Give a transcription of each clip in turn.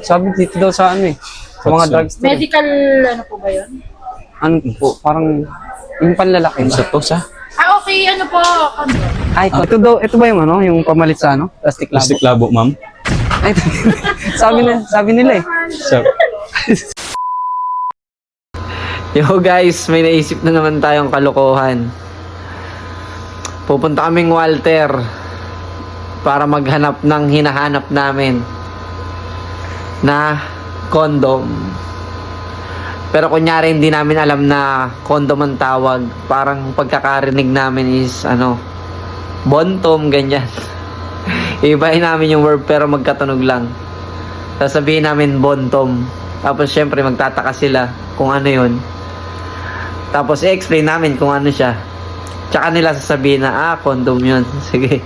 Sabi dito daw sa ano eh. Sa mga drugstore. Medical, ano po ba yun? Ano po, parang yung panlalaki. Sa to sa Ah, okay, ano po? Condom. Ay, ito ba yung ano, yung pamalit sa ano? Plastic labo. plastic labo, ma'am. Ay, sabi nila eh. Sa Yo guys, may naisip na naman tayong kalokohan. Pupunta kaming Walter para maghanap ng hinahanap namin na condom. Pero kunyari hindi namin alam na condom ang tawag. Parang pagkakarinig namin is ano, bontom, ganyan. Ibahin namin yung word pero magkatunog lang. Sasabihin namin bontom. Tapos syempre magtataka sila kung ano yun. Tapos i-explain namin kung ano siya. Tsaka nila sasabihin na, condom yun. Sige.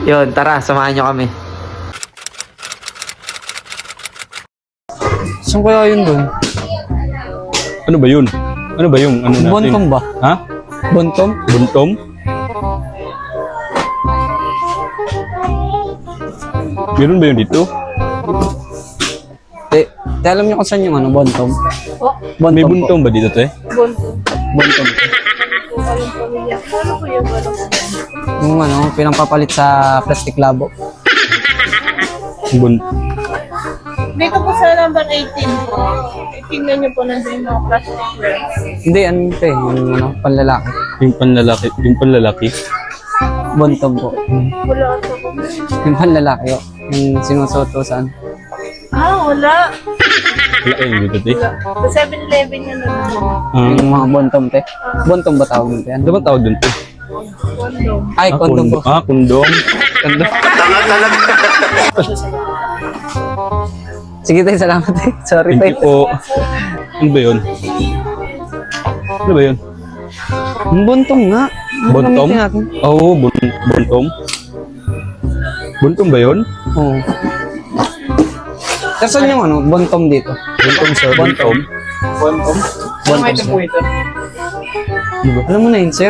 Yun, tara, samahan nyo kami. Saan kaya yun doon? ano ba yun? Ano ba yung ano natin? Bontom ba? Ha? Bontom? Buntom? Meron ba yun dito? Alam niyo kung saan yung ano, bontom? Po? Bontom May po. buntom ba dito, te? Bonto. Bontom. Po, alam pamilya. Ano po yung bonto? Yung ano, pinampapalit sa plastic labo. Bun Dito po sa number 18 po. Tingnan niyo po nandun yung mga plastic ware. Hindi, ano ito eh, yung ano, panlalaki. yung panlalaki. Bontom po. Wala ka po. Yung panlalaki o. Yung sinusuot ko saan. Wala. Wala kayo dito, te? Wala. Sa 7-Eleven yun na lang. Yung mga bontom te. Bontom ba tawag nito yan? Ano ba tawag dun, te? Condom. Ay, condom po. Kondom. Condom. Sige tayo, salamat eh. Sorry Thank you tayo. po. Ano ba yun? Ano ba yun? Yung bontom nga. Bontom? Gamitin natin. Oo, bontom. Bontom ba yun? Oo. Saan yung ano, bontom dito? Bontom, sir. Bontom. Bontom? Bontom, sir. Ano ba? Alam mo na yun, sir.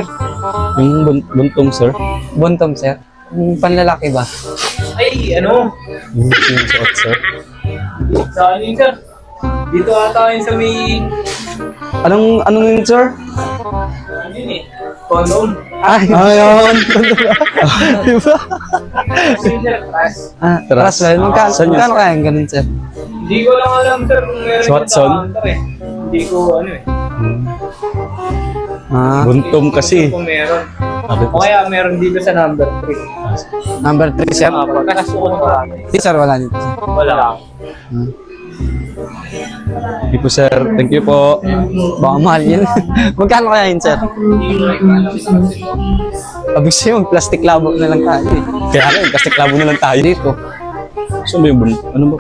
Yung bontom, sir. Bontom, sir. Yung panlalaki ba? Ay, ano? Yung sinusuot, sir. Saan yun, sir? Dito ata yun sa may... Anong yun, sir? Ano yun eh? Condom. Ay, Ayun! diba? Kasi yun, sir, trust. Trust ba? Magkano Saan yun, magkano kaya yung ganun, sir? Hindi ko lang alam, sir, kung meron Sa yung Watson? counter eh. Hindi ko, ano eh. Bontom kasi. Kung meron. Sabi ko, O kaya meron dito sa number 3. Number 3, sir. Tapos ko na marami. Hindi, sir, wala dito. Sir. Wala. thank you po, sir. Thank you po. Baka mahal yun. Magkano kaya yun, sir? Abig sa'yo, mag-plastic labo na lang tayo eh. Kaya ano, plastic labo na lang tayo. Dito. Saan ba yung bontom? Ano ba?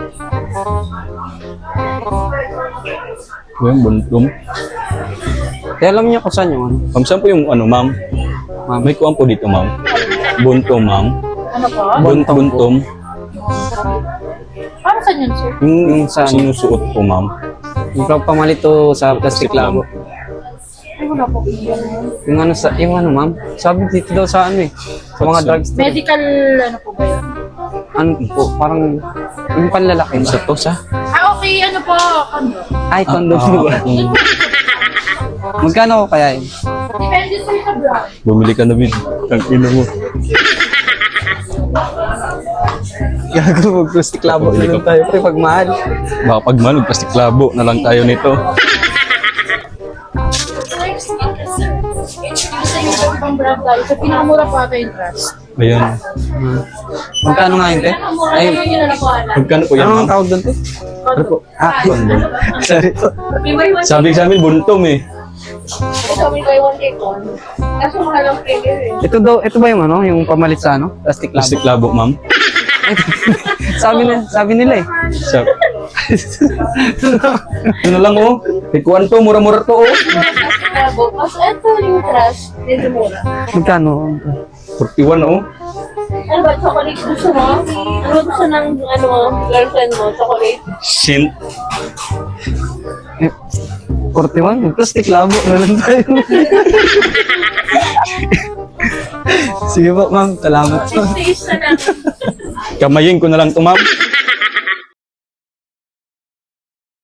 Ba yung bontom? Kaya alam niyo kung saan yung ano. Ma'am, saan po yung ano, ma'am? Ma'am. May kuwan po dito, ma'am. Bontom, ma'am. Ano po? Bontom po. Bontom. Para saan yun, sir? Yung sa ano, Sinusuot po, ma'am. yung pamalit to sa plastic labo. Ay, wala po. Yung ano, ma'am. Sabi dito daw sa ano eh. Sa mga drugstore. Medical, ano po ba yun? Ano po, parang yung panlalaki ba? Sa to, sa? Ah, okay, ano po? Condom. Ay, condom po ba? Magkano ko kaya yun? Depende sa brand. Bumili ka na, Bin. Ang ina mo. Gago, mag-plastic labo na lang tayo. Pre, pag mahal. Baka pag mahal, plastic labo na lang tayo nito. Sa yung pang brand tayo. Sa pinakamura pa ata yung trust. Ayan. Magkano nga yun, te? Ay, yun na lang po alam. Magkano po yan, Ano ma'am? ang tawag doon, te? Ano po? Condom. Sorry po. May buy one. Sabi sa amin, bontom eh. Ito, may buy one take on. Kaso mahal ang premium eh. Ito ba yung ano, yung pamalit sa ano? Plastic labo. Plastic labo, ma'am. Sabi nila eh. Sa... ano lang, oh. Ikuan to, mura-mura to, oh. Tapos ito yung trust. Medyo mura. Magkano? 41, oh. Ano ba, chocolate gusto mo? Ano gusto ng ano, girlfriend mo? Chocolate? Shin. 41? Plastic labo na lang tayo. Sige po, ma'am. Salamat po. 6 days na lang. Kamayin ko na lang to, ma'am.